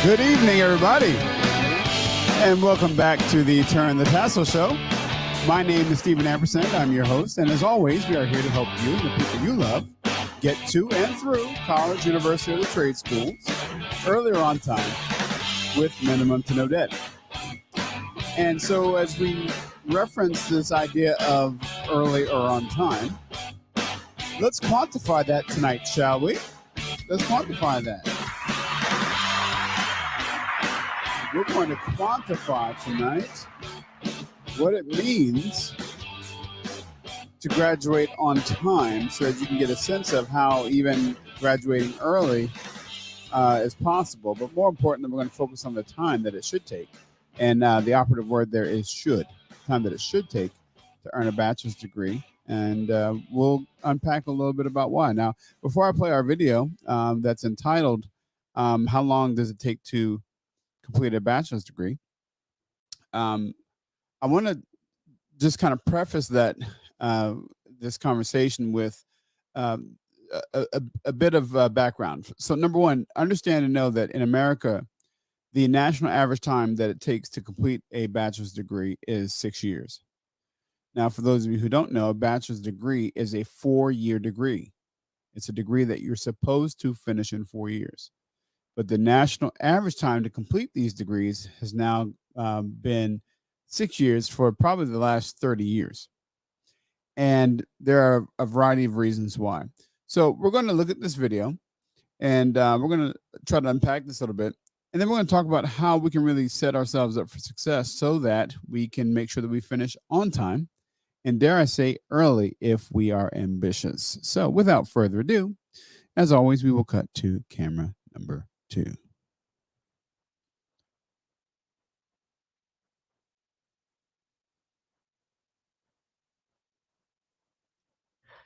Good evening, everybody, and welcome back to the Turn the Tassel Show. My name is Stephen Ampersand. I'm your host, and as always, we are here to help you and the people you love get to and through college, university, or the trade schools earlier on time with minimum to no debt. And so as we reference this idea of early or on time, let's quantify that tonight, shall we? Let's quantify that. We're going to quantify tonight what it means to graduate on time so that you can get a sense of how even graduating early is possible. But more importantly, we're going to focus on the time that it should take. And the operative word there is should. Time that it should take to earn a bachelor's degree. And we'll unpack a little bit about why. Now, before I play our video that's entitled, How Long Does It Take to Complete a Bachelor's Degree? I want to just kind of preface that this conversation with a bit of background. So number one, understand and know that in America, the national average time that it takes to complete a bachelor's degree is 6 years. Now, for those of you who don't know, a bachelor's degree is a 4-year degree. It's a degree that you're supposed to finish in 4 years. But the national average time to complete these degrees has now been 6 years for probably the last 30 years. And there are a variety of reasons why. So we're going to look at this video, and we're going to try to unpack this a little bit. And then we're going to talk about how we can really set ourselves up for success so that we can make sure that we finish on time, and dare I say early if we are ambitious. So without further ado, as always, we will cut to camera number 2.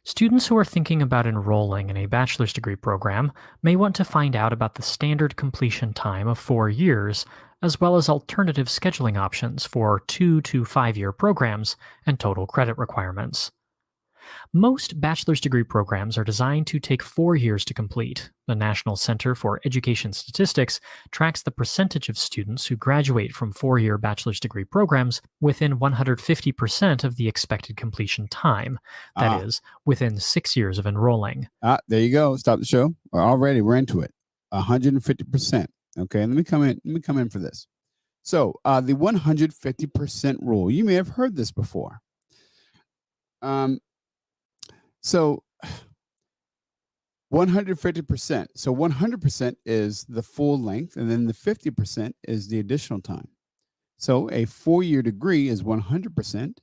Students who are thinking about enrolling in a bachelor's degree program may want to find out about the standard completion time of 4 years, as well as alternative scheduling options for 2 to 5 year programs and total credit requirements. Most bachelor's degree programs are designed to take 4 years to complete. The National Center for Education Statistics tracks the percentage of students who graduate from 4-year bachelor's degree programs within 150% of the expected completion time. That is, within 6 years of enrolling. There you go. Stop the show. We're into it. 150%. Okay, let me come in for this. So the 150% rule. You may have heard this before. So 150%. So 100% is the full length, and then the 50% is the additional time. So a 4-year degree is 100%,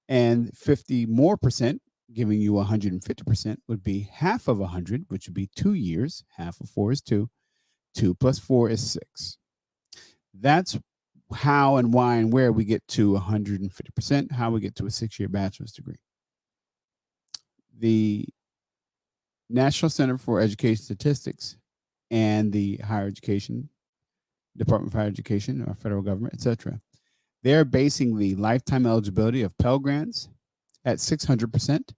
and 50 more percent, giving you 150%, would be half of 100, which would be 2 years. Half of 4 is 2. 2 plus 4 is 6. That's how and why and where we get to 150%, how we get to a 6-year bachelor's degree. The National Center for Education Statistics and the Higher Education, Department of Higher Education, our federal government, etc., they're basing the lifetime eligibility of Pell Grants at 600%,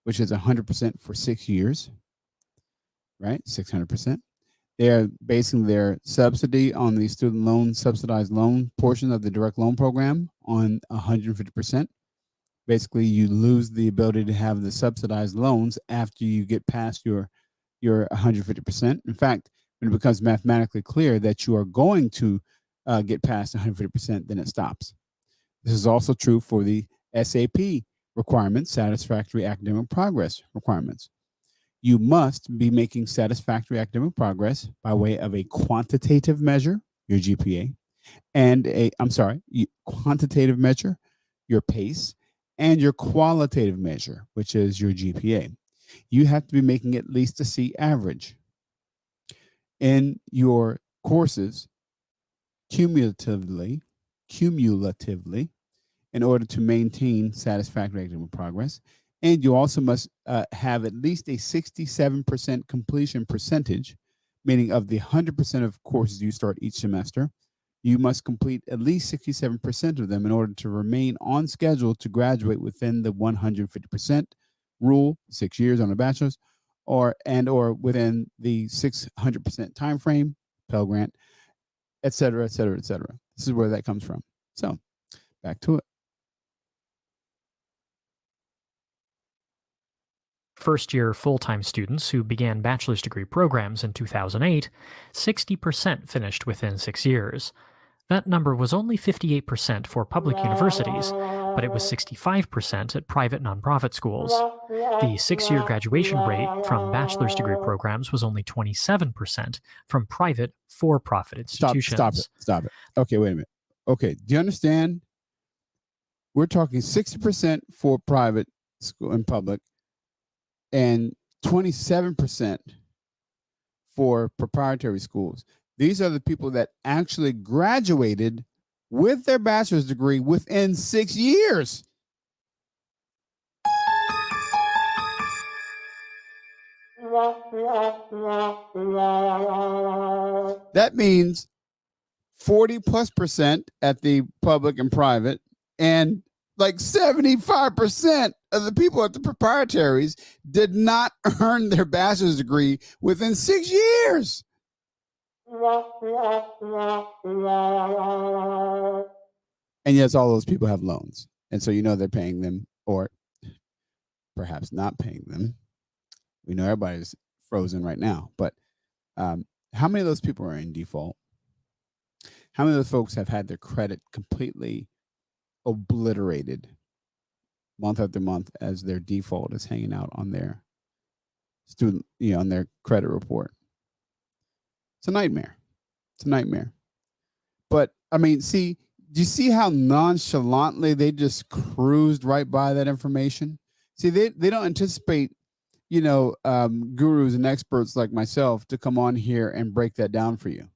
which is 100% for 6 years, right? 600%. They're basing their subsidy on the student loan subsidized loan portion of the direct loan program on 150%. Basically, you lose the ability to have the subsidized loans after you get past your 150%. In fact, when it becomes mathematically clear that you are going to get past 150%, then it stops. This is also true for the SAP requirements, satisfactory academic progress requirements. You must be making satisfactory academic progress by way of a quantitative measure, your GPA, and quantitative measure, your PACE, and your qualitative measure, which is your GPA. You have to be making at least a C average in your courses cumulatively in order to maintain satisfactory academic progress. And you also must have at least a 67% completion percentage, meaning of the 100% of courses you start each semester, you must complete at least 67% of them in order to remain on schedule to graduate within the 150% rule, 6 years on a bachelor's, or within the 600% time frame, Pell Grant, et cetera, et cetera, et cetera. This is where that comes from. So back to it. First-year full-time students who began bachelor's degree programs in 2008, 60% finished within 6 years. That number was only 58% for public universities, but it was 65% at private nonprofit schools. The 6 year graduation rate from bachelor's degree programs was only 27% from private for profit institutions. Stop it. Okay, wait a minute. Okay, do you understand? We're talking 60% for private school and public, and 27% for proprietary schools. These are the people that actually graduated with their bachelor's degree within 6 years. That means 40+% at the public and private, and like 75% of the people at the proprietaries did not earn their bachelor's degree within 6 years. And yes, all those people have loans. And so they're paying them, or perhaps not paying them. We know everybody's frozen right now. But how many of those people are in default? How many of those folks have had their credit completely obliterated month after month as their default is hanging out on their student, on their credit report? It's a nightmare. It's a nightmare. But I mean, do you see how nonchalantly they just cruised right by that information? See, they don't anticipate, gurus and experts like myself to come on here and break that down for you.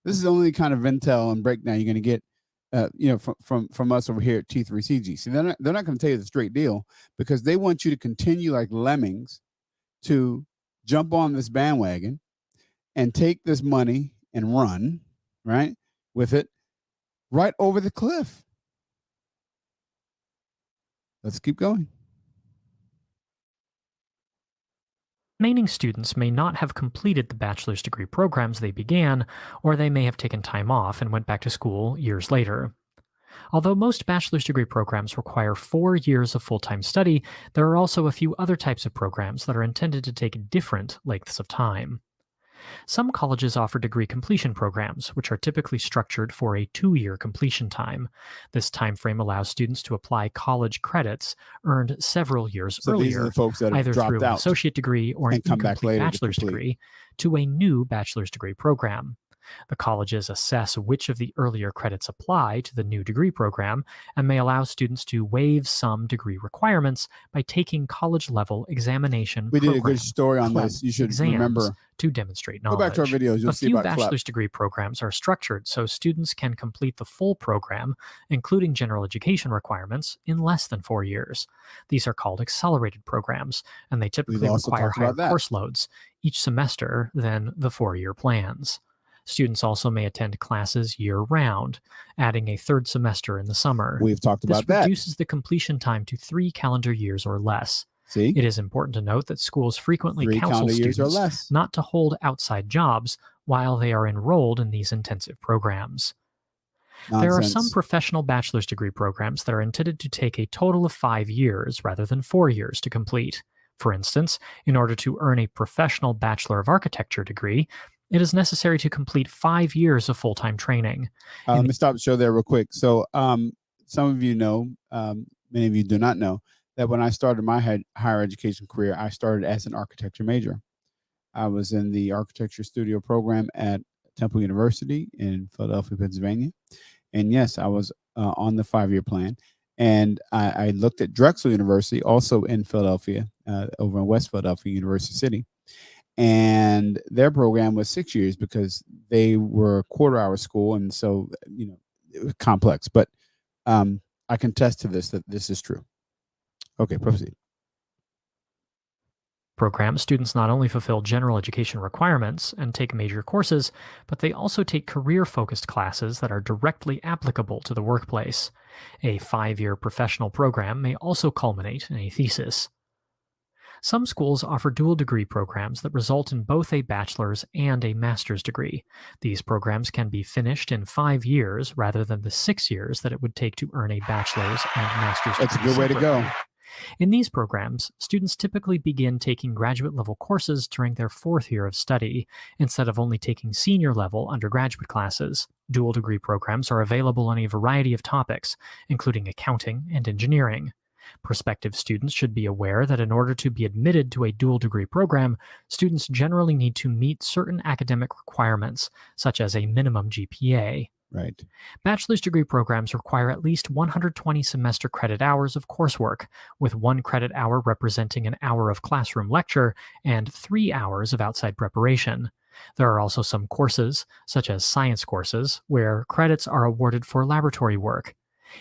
This is the only kind of intel and breakdown you're going to get, from us over here at T3CG. See, they're not going to tell you the straight deal, because they want you to continue like lemmings to jump on this bandwagon and take this money and run, right, with it right over the cliff. Let's keep going. Remaining students may not have completed the bachelor's degree programs they began, or they may have taken time off and went back to school years later. Although most bachelor's degree programs require 4 years of full-time study, there are also a few other types of programs that are intended to take different lengths of time. Some colleges offer degree completion programs, which are typically structured for a 2-year completion time. This time frame allows students to apply college credits earned several years earlier, these are the folks that have either dropped through an out associate degree or an and come back incomplete later to bachelor's complete. degree, to a new bachelor's degree program. The colleges assess which of the earlier credits apply to the new degree program and may allow students to waive some degree requirements by taking college-level examination We did a good programs, story on CLEP, this. You should exams remember. to demonstrate Go knowledge. back to our videos. You'll A see few about CLEP. bachelor's degree programs are structured so students can complete the full program, including general education requirements, in less than 4 years. These are called accelerated programs, and they typically also require talked about higher that. course loads each semester than the 4-year plans. Students also may attend classes year-round, adding a third semester in the summer. We've talked This about that. reduces the completion time to 3 calendar years or less. See? It is important to note that schools frequently 3 counsel calendar years or students less. not to hold outside jobs while they are enrolled in these intensive programs. There are some Nonsense. professional bachelor's degree programs that are intended to take a total of 5 years rather than 4 years to complete. For instance, in order to earn a professional Bachelor of Architecture degree, it is necessary to complete 5 years of full-time training. Let me stop the show there real quick. So some of you know, many of you do not know, that when I started my higher education career, I started as an architecture major. I was in the architecture studio program at Temple University in Philadelphia, Pennsylvania. And yes, I was on the 5-year plan. And I looked at Drexel University, also in Philadelphia, over in West Philadelphia, University City. And their program was 6 years because they were a quarter-hour school. And so, it was complex. But I can attest to this, that this is true. Okay, proceed. Program students not only fulfill general education requirements and take major courses, but they also take career-focused classes that are directly applicable to the workplace. A 5-year professional program may also culminate in a thesis. Some schools offer dual degree programs that result in both a bachelor's and a master's degree. These programs can be finished in 5 years rather than the 6 years that it would take to earn a bachelor's and master's That's a degree good way to go. separately. In these programs, students typically begin taking graduate level courses during their fourth year of study, instead of only taking senior level undergraduate classes. Dual degree programs are available on a variety of topics, including accounting and engineering. Prospective students should be aware that in order to be admitted to a dual degree program, students generally need to meet certain academic requirements, such as a minimum GPA. Right. Bachelor's degree programs require at least 120 semester credit hours of coursework, with 1 credit hour representing an hour of classroom lecture and 3 hours of outside preparation. There are also some courses, such as science courses, where credits are awarded for laboratory work.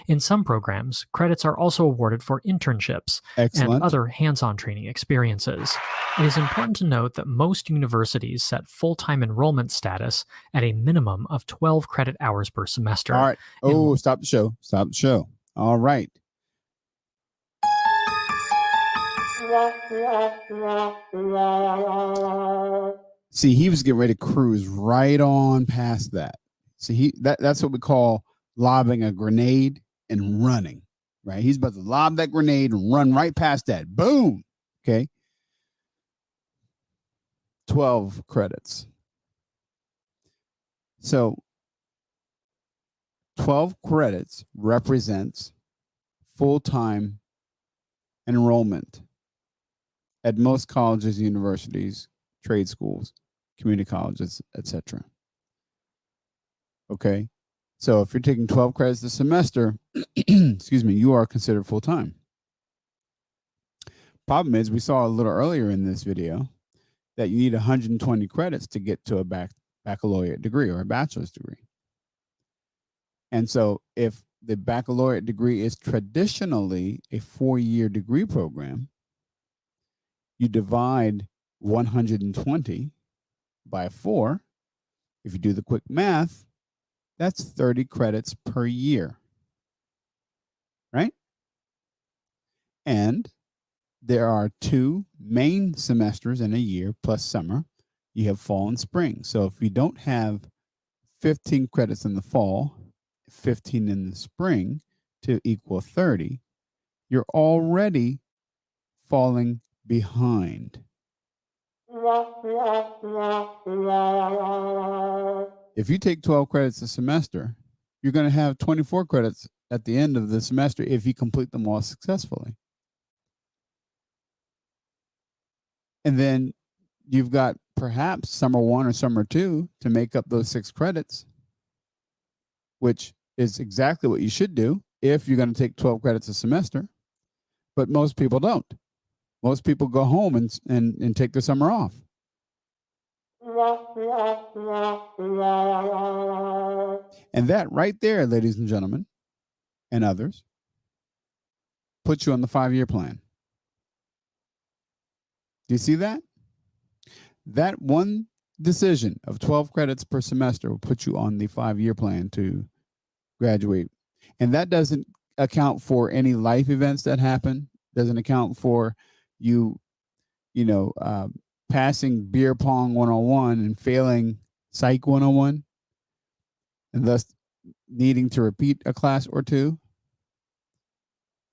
In some programs, credits are also awarded for internships and Excellent. other hands on training experiences. It is important to note that most universities set full time enrollment status at a minimum of 12 credit hours per semester. All right. Oh, stop the show. Stop the show. All right. See, he was getting ready to cruise right on past that. See, that's what we call lobbing a grenade and running, right? He's about to lob that grenade and run right past that. Boom. Okay. 12 credits. So 12 credits represents full-time enrollment at most colleges, universities, trade schools, community colleges, etc. Okay. So if you're taking 12 credits a semester, excuse me, you are considered full-time. Problem is, we saw a little earlier in this video that you need 120 credits to get to a baccalaureate degree or a bachelor's degree. And so if the baccalaureate degree is traditionally a 4-year degree program, you divide 120 by 4. If you do the quick math, that's 30 credits per year, right? And there are 2 main semesters in a year plus summer. You have fall and spring. So if you don't have 15 credits in the fall, 15 in the spring to equal 30, you're already falling behind. If you take 12 credits a semester, you're going to have 24 credits at the end of the semester if you complete them all successfully. And then you've got perhaps summer 1 or summer 2 to make up those 6 credits, which is exactly what you should do if you're going to take 12 credits a semester. But most people don't. Most people go home and take the summer off. And that right there, ladies and gentlemen, and others, puts you on the 5-year plan. Do you see that? That one decision of 12 credits per semester will put you on the 5-year plan to graduate. And that doesn't account for any life events that happen, doesn't account for you passing beer pong 101 and failing psych 101 and thus needing to repeat a class or 2.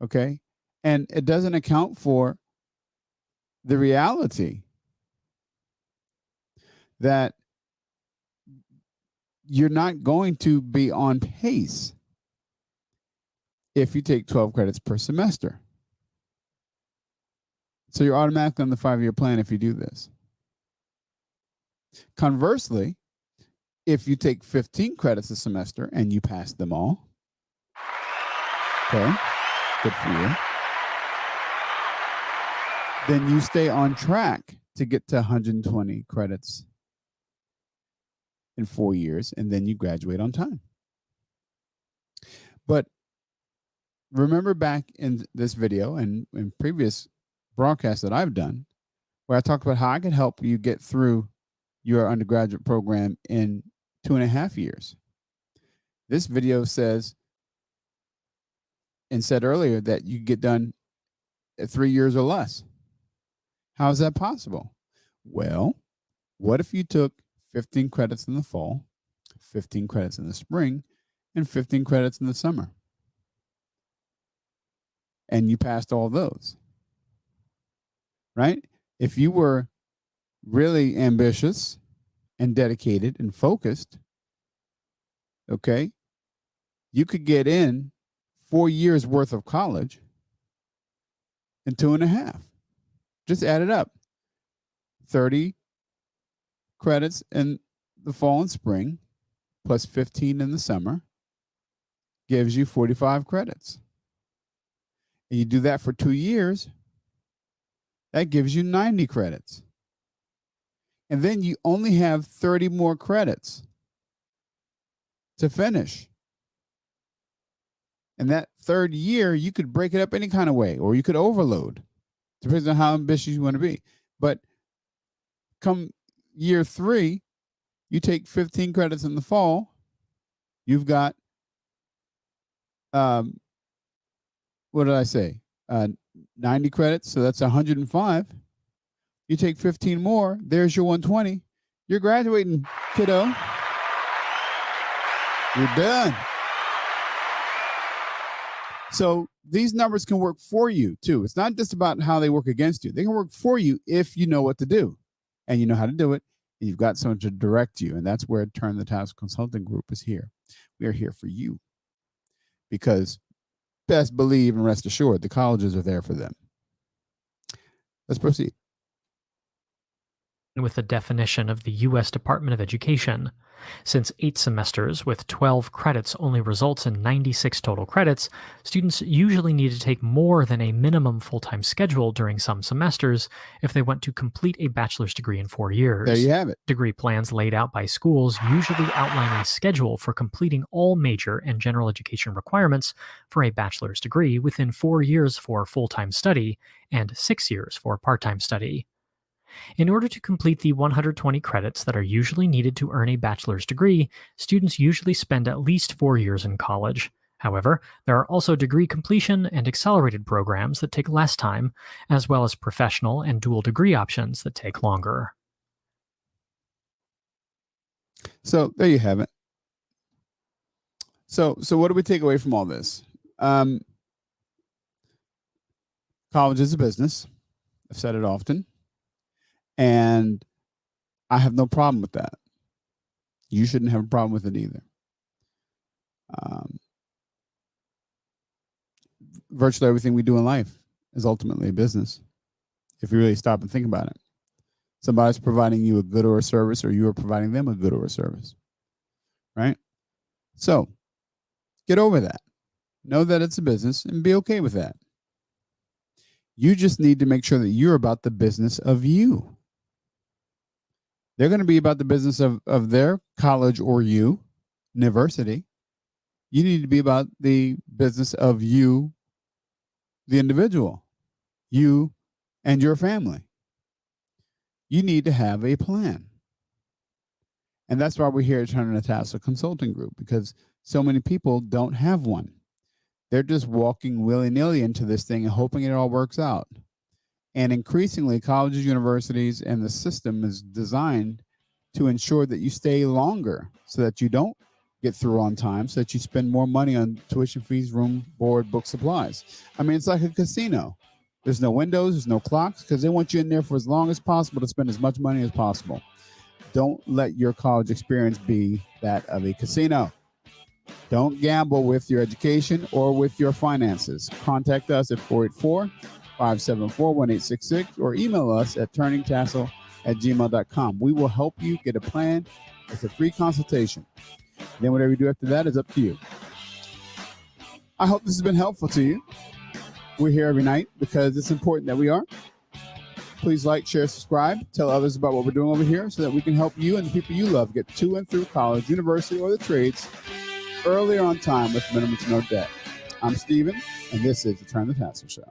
Okay. And it doesn't account for the reality that you're not going to be on pace if you take 12 credits per semester. So you're automatically on the 5-year plan if you do this. Conversely, if you take 15 credits a semester and you pass them all, okay, good for you, then you stay on track to get to 120 credits in 4 years, and then you graduate on time. But remember back in this video and in previous broadcasts that I've done, where I talked about how I could help you get through your undergraduate program in 2.5 years. This video says, and said earlier, that you get done at 3 years or less. How is that possible? Well, what if you took 15 credits in the fall, 15 credits in the spring, and 15 credits in the summer? And you passed all those, right? If you were really ambitious and dedicated and focused, okay, you could get in 4 years worth of college in 2.5. Just add it up. 30 credits in the fall and spring plus 15 in the summer gives you 45 credits. And you do that for 2 years, that gives you 90 credits. And then you only have 30 more credits to finish. And that third year, you could break it up any kind of way, or you could overload, depends on how ambitious you want to be. But come year 3, you take 15 credits in the fall, you've got, what did I say? 90 credits, so that's 105. You take 15 more, there's your 120. You're graduating, kiddo. You're done. So these numbers can work for you too. It's not just about how they work against you. They can work for you if you know what to do and you know how to do it. And you've got someone to direct you. And that's where Turn the Task Consulting Group is here. We are here for you because best believe and rest assured, the colleges are there for them. Let's proceed. With the definition of the U.S. Department of Education. Since 8 semesters with 12 credits only results in 96 total credits, students usually need to take more than a minimum full-time schedule during some semesters if they want to complete a bachelor's degree in 4 years. There you have it. Degree plans laid out by schools usually outline a schedule for completing all major and general education requirements for a bachelor's degree within 4 years for full-time study and 6 years for part-time study. In order to complete the 120 credits that are usually needed to earn a bachelor's degree, students usually spend at least 4 years in college. However, there are also degree completion and accelerated programs that take less time, as well as professional and dual degree options that take longer. So there you have it. So what do we take away from all this? College is a business. I've said it often. And I have no problem with that. You shouldn't have a problem with it either. Virtually everything we do in life is ultimately a business, if you really stop and think about it. Somebody's providing you a good or a service, or you are providing them a good or a service, right? So get over that. Know that it's a business and be okay with that. You just need to make sure that you're about the business of you. They're going to be about the business of their college or university. You need to be about the business of you, the individual, you and your family. You need to have a plan. And that's why we're here at Turn the Task Consulting Group, because so many people don't have one. They're just walking willy-nilly into this thing and hoping it all works out. And increasingly, colleges, universities, and the system is designed to ensure that you stay longer so that you don't get through on time, so that you spend more money on tuition fees, room, board, book, supplies. I mean, it's like a casino. There's no windows, there's no clocks, because they want you in there for as long as possible to spend as much money as possible. Don't let your college experience be that of a casino. Don't gamble with your education or with your finances. Contact us at 484-574-1866 or email us at turningtassel@gmail.com. We will help you get a plan. It's a free consultation. Then whatever you do after that is up to you. I hope this has been helpful to you. We're here every night because it's important that we are. Please like, share, subscribe. Tell others about what we're doing over here so that we can help you and the people you love get to and through college, university, or the trades earlier on time with minimum to no debt. I'm Steven, and this is the Turn the Tassel Show.